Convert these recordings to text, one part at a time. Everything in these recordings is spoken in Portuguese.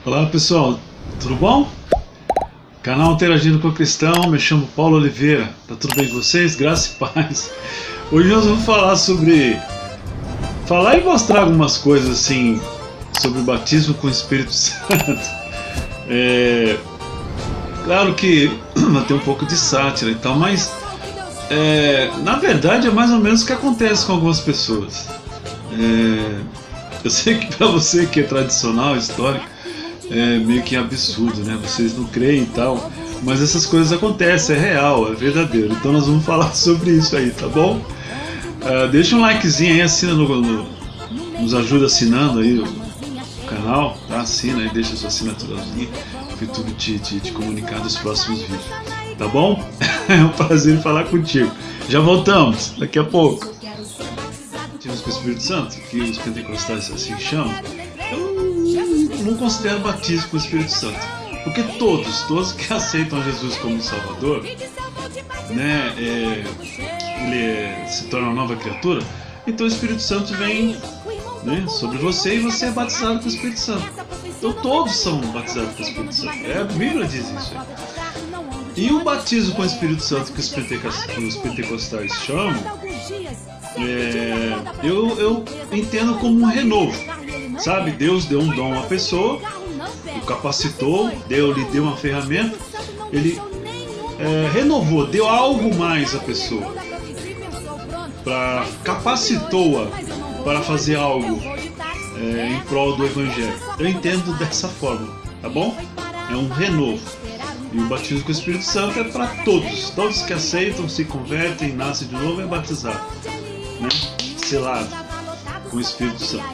Olá pessoal, tudo bom? Canal Interagindo com o Cristão, me chamo Paulo Oliveira, tá tudo bem com vocês? Graça e paz. Hoje nós vamos falar e mostrar algumas coisas assim sobre o batismo com o Espírito Santo. Claro que vai ter um pouco de sátira e tal, mas na verdade é mais ou menos o que acontece com algumas pessoas. Eu sei que para você que é tradicional, histórico, é meio que absurdo, né? Vocês não creem e tal, mas essas coisas acontecem, é real, é verdadeiro. Então nós vamos falar sobre isso aí, tá bom? Deixa um likezinho aí, assina nos ajuda assinando aí o canal, tá? Assina aí, deixa sua assinaturazinha para o YouTube te comunicar dos próximos vídeos, tá bom? É um prazer falar contigo. Já voltamos, daqui a pouco. Batismo com o Espírito Santo, que os pentecostais assim chamam, eu não considero batismo com o Espírito Santo, porque todos que aceitam Jesus como Salvador, né, ele se torna uma nova criatura, então o Espírito Santo vem, né, sobre você e você é batizado com o Espírito Santo. Então todos são batizados com o Espírito Santo. A Bíblia diz isso aí. E o batismo com o Espírito Santo que os pentecostais chamam, eu entendo como um renovo, sabe? Deus deu um dom à pessoa, o capacitou, lhe deu uma ferramenta, ele renovou, deu algo mais à pessoa, capacitou-a para fazer algo em prol do Evangelho. Eu entendo dessa forma, tá bom? É um renovo. E o batismo com o Espírito Santo é para todos que aceitam, se convertem, nascem de novo, é batizado, né? Selado com o Espírito Santo.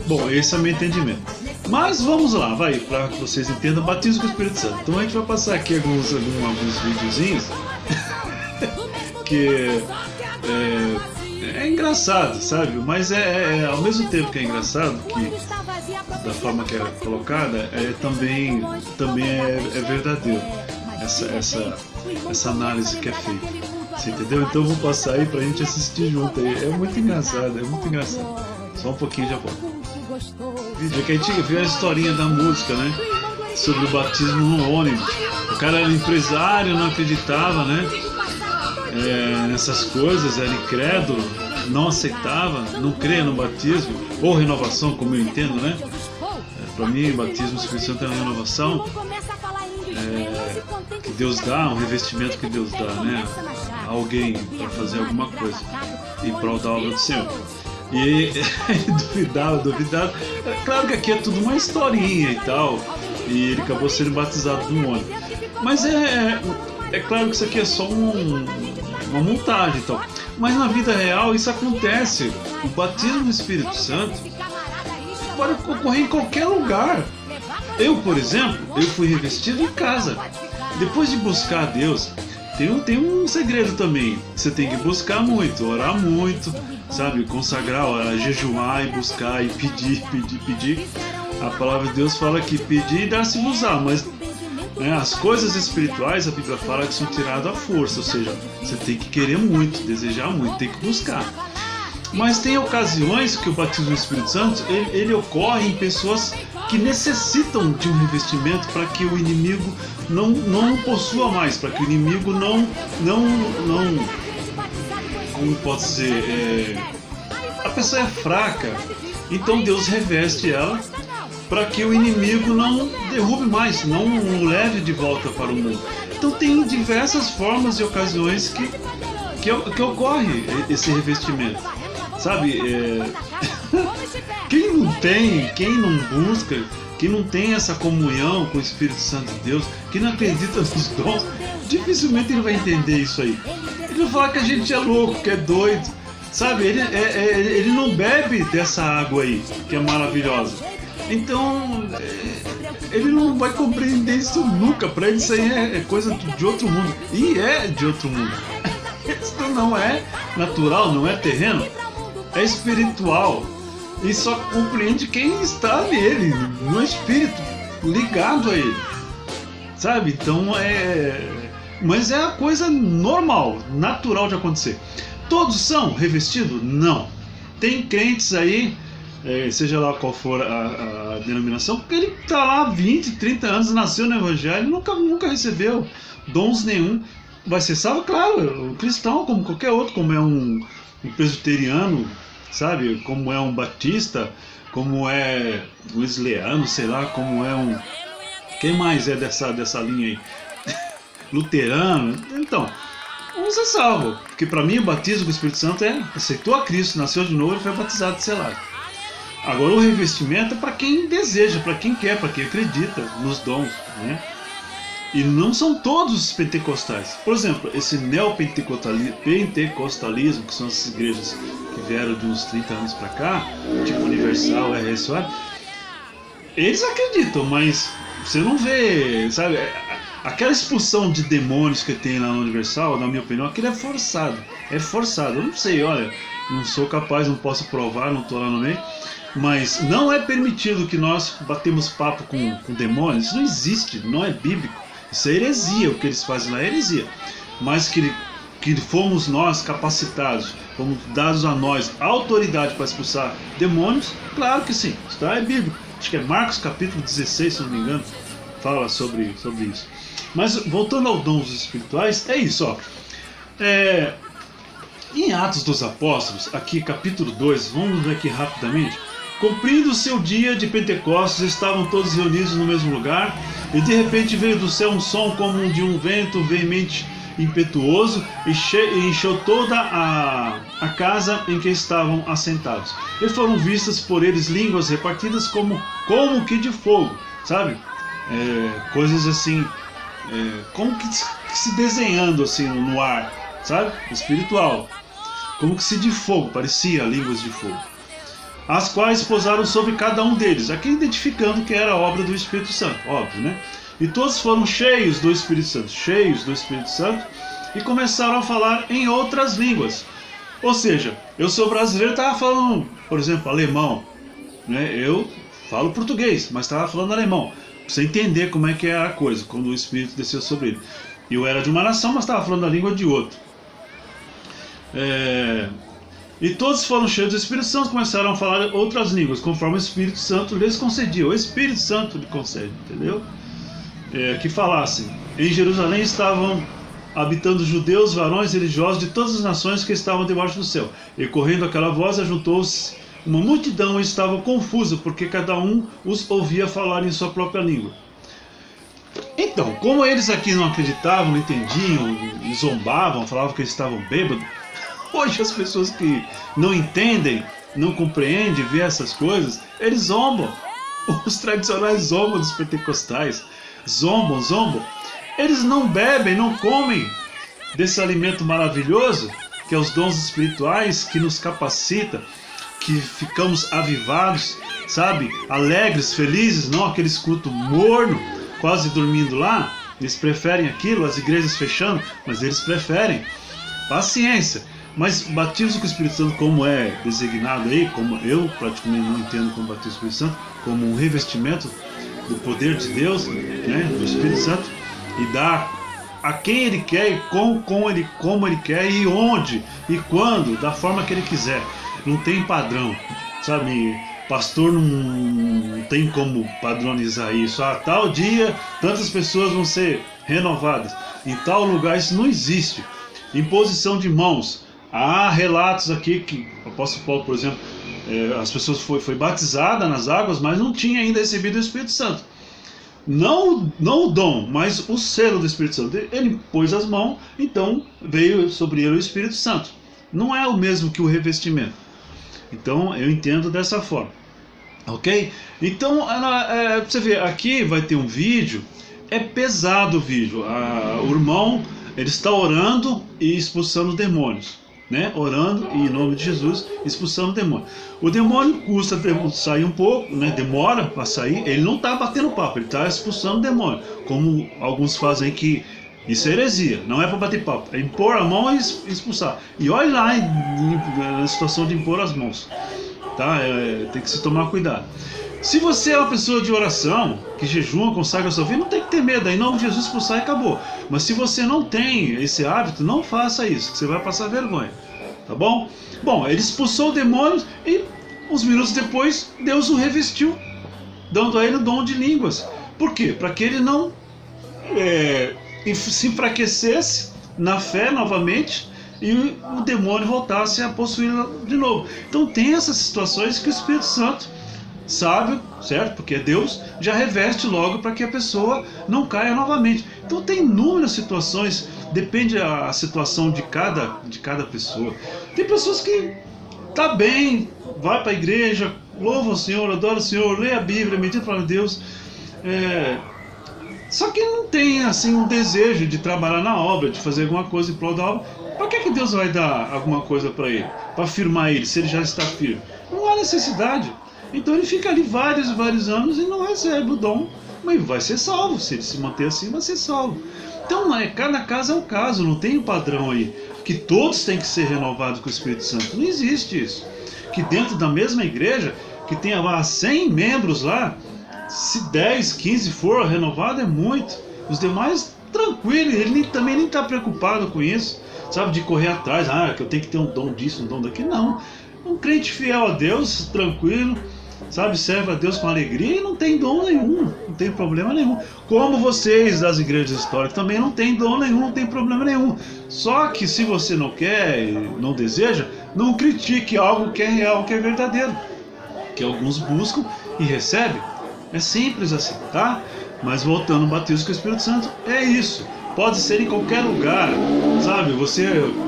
Bom, esse é o meu entendimento. Mas vamos lá, para que vocês entendam, batismo com o Espírito Santo. Então a gente vai passar aqui alguns videozinhos que é engraçado, sabe? Mas ao mesmo tempo que é engraçado, que da forma que é colocada, também é verdadeiro essa análise que é feita. Você entendeu? Então eu vou passar aí pra gente assistir junto aí. É muito engraçado. Só um pouquinho já volto. Vídeo que a gente viu a historinha da música, né? Sobre o batismo no ônibus. O cara era empresário, não acreditava, né? Nessas coisas, era incrédulo, não aceitava, não cria no batismo, ou renovação, como eu entendo, né? Para mim, batismo no Espírito Santo é uma renovação que Deus dá, um revestimento que Deus dá, né? A alguém para fazer alguma coisa em prol da obra do Senhor. E ele duvidava. Claro que aqui é tudo uma historinha e tal, e ele acabou sendo batizado no ônibus. Mas é claro que isso aqui é só uma montagem e tal. Mas na vida real isso acontece. O batismo no Espírito Santo pode ocorrer em qualquer lugar. Eu, por exemplo, fui revestido em casa. Depois de buscar a Deus, tem um segredo também. Você tem que buscar muito, orar muito, sabe? Consagrar, orar, jejuar e buscar e pedir. A palavra de Deus fala que pedir e dar-se-vos-á, mas as coisas espirituais, a Bíblia fala que são tiradas à força, ou seja, você tem que querer muito, desejar muito, tem que buscar. Mas tem ocasiões que o batismo no Espírito Santo ele ocorre em pessoas que necessitam de um revestimento para que o inimigo não possua mais, para que o inimigo não como posso dizer, a pessoa é fraca, então Deus reveste ela para que o inimigo não derrube mais, não o leve de volta para o mundo. Então tem diversas formas e ocasiões que ocorre esse revestimento, sabe? Quem não busca, quem não tem essa comunhão com o Espírito Santo de Deus, quem não acredita nos dons, dificilmente ele vai entender isso aí. Ele vai falar que a gente é louco, que é doido, sabe? Ele não bebe dessa água aí, que é maravilhosa. Então, ele não vai compreender isso nunca. Para ele isso aí é coisa de outro mundo. E é de outro mundo. Isso não é natural, não é terreno. É espiritual. E só compreende quem está nele, no espírito, ligado a ele. Sabe? Então mas é a coisa normal, natural de acontecer. Todos são revestidos? Não. Tem crentes aí seja lá qual for a denominação, porque ele está lá há 20, 30 anos, nasceu no Evangelho, nunca recebeu dons nenhum. Vai ser salvo? Claro, um cristão como qualquer outro, como é um presbiteriano, sabe? Como é um batista, como é um wesleyano, sei lá, como é um... Quem mais é dessa linha aí? Luterano. Então, vamos ser salvo. Porque para mim o batismo com o Espírito Santo aceitou a Cristo, nasceu de novo e foi batizado, selado. Agora o revestimento é para quem deseja, para quem quer, para quem acredita nos dons, né? E não são todos os pentecostais. Por exemplo, esse neopentecostalismo, que são essas igrejas que vieram de uns 30 anos para cá, tipo Universal, RSO, eles acreditam, mas você não vê, sabe? Aquela expulsão de demônios que tem lá no Universal, na minha opinião, aquilo é forçado. É forçado. Eu não sei, olha, não sou capaz, não posso provar, não estou lá no meio. Mas não é permitido que nós batemos papo com demônios. Isso não existe, não é bíblico. Isso é heresia, o que eles fazem lá é heresia. Mas que fomos nós capacitados, fomos dados a nós a autoridade para expulsar demônios, claro que sim, isso é bíblico. Acho que é Marcos capítulo 16, se não me engano, fala sobre isso. Mas voltando aos dons espirituais, é isso, ó. Em Atos dos Apóstolos, aqui capítulo 2, vamos ver aqui rapidamente. Cumprindo o seu dia de Pentecostes, estavam todos reunidos no mesmo lugar, e de repente veio do céu um som como de um vento veemente impetuoso, e encheu toda a casa em que estavam assentados. E foram vistas por eles línguas repartidas como que de fogo, sabe? Coisas assim, como que se desenhando assim no ar, sabe? Espiritual. Como que se de fogo, parecia línguas de fogo. As quais pousaram sobre cada um deles, aqui identificando que era a obra do Espírito Santo, óbvio, né? E todos foram cheios do Espírito Santo, e começaram a falar em outras línguas. Ou seja, eu sou brasileiro, estava falando, por exemplo, alemão, né? Eu falo português, mas estava falando alemão, para você entender como é que é a coisa, quando o Espírito desceu sobre ele. Eu era de uma nação, mas estava falando a língua de outro. E todos foram cheios do Espírito Santo, começaram a falar outras línguas, conforme o Espírito Santo lhes concedia. O Espírito Santo lhe concede, entendeu? Que falassem. Em Jerusalém estavam habitando judeus, varões religiosos de todas as nações que estavam debaixo do céu. E correndo aquela voz, ajuntou-se uma multidão e estava confusa, porque cada um os ouvia falar em sua própria língua. Então, como eles aqui não acreditavam, não entendiam, zombavam, falavam que eles estavam bêbados, hoje as pessoas que não entendem, não compreendem, vê essas coisas, eles zombam. Os tradicionais zombam dos pentecostais. Zombam. Eles não bebem, não comem desse alimento maravilhoso, que é os dons espirituais, que nos capacita, que ficamos avivados, sabe? Alegres, felizes, não aqueles cultos morno, quase dormindo lá. Eles preferem aquilo, as igrejas fechando, mas eles preferem. Paciência. Mas batismo com o Espírito Santo, como é designado aí, como eu praticamente não entendo como batismo com o Espírito Santo, como um revestimento do poder de Deus, né, do Espírito Santo, e dá a quem Ele quer, e como ele quer, e onde, e quando, da forma que Ele quiser. Não tem padrão, sabe? Pastor não tem como padronizar isso. Tal dia, tantas pessoas vão ser renovadas. Em tal lugar, isso não existe. Imposição de mãos. Há relatos aqui que o apóstolo Paulo, por exemplo, as pessoas foi batizada nas águas, mas não tinha ainda recebido o Espírito Santo. Não o dom, mas o selo do Espírito Santo. Ele pôs as mãos, então veio sobre ele o Espírito Santo. Não é o mesmo que o revestimento. Então eu entendo dessa forma. Ok? Então, você vê, aqui vai ter um vídeo. É pesado o vídeo. O irmão, ele está orando e expulsando demônios. Né? Orando e em nome de Jesus, expulsando o demônio. O demônio custa sair um pouco, né? Demora para sair. Ele não está batendo papo, ele está expulsando o demônio, como alguns fazem, que isso é heresia. Não é para bater papo, é impor a mão e expulsar. E olha lá na situação de impor as mãos, tá? Tem que se tomar cuidado. Se você é uma pessoa de oração, que jejua, consagra a sua vida, não tem que ter medo, em nome de Jesus expulsar e acabou. Mas se você não tem esse hábito, não faça isso, que você vai passar vergonha, tá bom? Bom, ele expulsou o demônio e uns minutos depois, Deus o revestiu, dando a ele o dom de línguas. Por quê? Para que ele não se enfraquecesse na fé novamente e o demônio voltasse a possuí-lo de novo. Então tem essas situações que o Espírito Santo, sábio, certo? Porque é Deus, já reveste logo para que a pessoa não caia novamente. Então tem inúmeras situações, depende a situação de cada pessoa. Tem pessoas que tá bem, vai para a igreja, louva o Senhor, adora o Senhor, lê a Bíblia, medita para Deus, só que não tem assim um desejo de trabalhar na obra, de fazer alguma coisa em prol da obra. Para que Deus vai dar alguma coisa para ele? Para firmar ele, se ele já está firme? Não há necessidade. Então ele fica ali vários e vários anos e não recebe o dom, mas vai ser salvo. Se ele se manter assim, vai ser salvo. Então cada caso é um caso, não tem um padrão aí que todos têm que ser renovados com o Espírito Santo. Não existe isso. Que dentro da mesma igreja, que tenha lá 100 membros lá, se 10, 15 for renovado é muito. Os demais, tranquilo, ele também nem está preocupado com isso, sabe, de correr atrás, que eu tenho que ter um dom disso, um dom daquilo. Não. Um crente fiel a Deus, tranquilo, sabe, serve a Deus com alegria e não tem dom nenhum, não tem problema nenhum. Como vocês das igrejas históricas também não tem dom nenhum, não tem problema nenhum. Só que se você não quer, não deseja, não critique algo que é real, que é verdadeiro, que alguns buscam e recebem. É simples assim, tá? Mas voltando ao batismo com o Espírito Santo, é isso. Pode ser em qualquer lugar, sabe?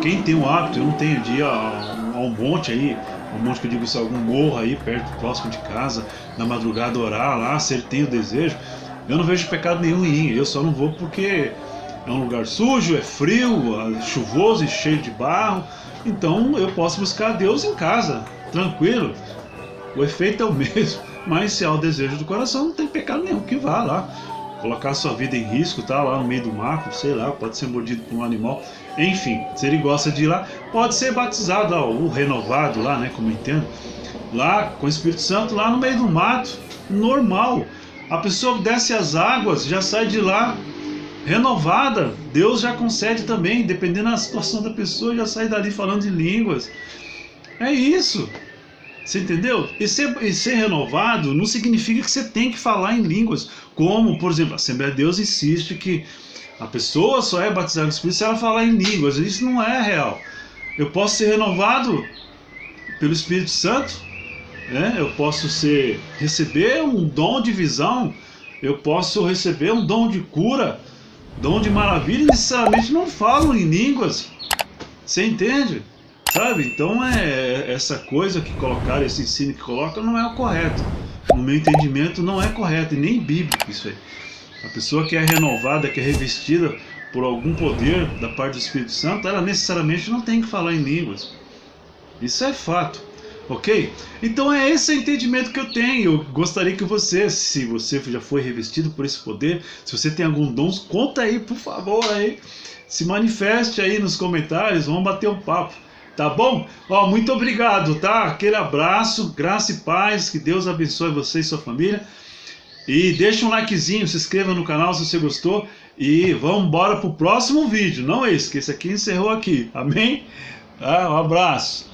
Quem tem o hábito, eu não tenho de ir a um monte aí, um monte que eu digo isso, algum morro aí perto, próximo de casa, na madrugada orar lá, se ele tem o desejo, eu não vejo pecado nenhum em ir. Eu só não vou porque é um lugar sujo, é frio, chuvoso e cheio de barro. Então eu posso buscar Deus em casa, tranquilo. O efeito é o mesmo, mas se há o desejo do coração, não tem pecado nenhum que vá lá. Colocar sua vida em risco, tá lá no meio do mato, sei lá, pode ser mordido por um animal. Enfim, se ele gosta de ir lá, pode ser batizado, ou renovado lá, né, como eu entendo, lá com o Espírito Santo, lá no meio do mato, normal. A pessoa desce as águas, já sai de lá renovada. Deus já concede também, dependendo da situação da pessoa, já sai dali falando em línguas. É isso. Você entendeu? E ser renovado não significa que você tem que falar em línguas. Como, por exemplo, a Assembleia de Deus insiste que a pessoa só é batizada no Espírito se ela falar em línguas. Isso não é real. Eu posso ser renovado pelo Espírito Santo, né? Eu posso receber um dom de visão, eu posso receber um dom de cura, dom de maravilha, e necessariamente não falo em línguas. Você entende? Sabe? Então essa coisa que colocaram, esse ensino que colocam, não é o correto. No meu entendimento não é correto, e nem bíblico isso aí. A pessoa que é renovada, que é revestida por algum poder da parte do Espírito Santo, ela necessariamente não tem que falar em línguas. Isso é fato, ok? Então é esse entendimento que eu tenho. Eu gostaria que você, se você já foi revestido por esse poder, se você tem algum dom, conta aí, por favor, aí. Se manifeste aí nos comentários, vamos bater um papo. Tá bom? Muito obrigado, tá? Aquele abraço, graça e paz, que Deus abençoe você e sua família. E deixa um likezinho, se inscreva no canal se você gostou. E vamos embora pro próximo vídeo. Não esse, que esse aqui encerrou aqui. Amém? Um abraço.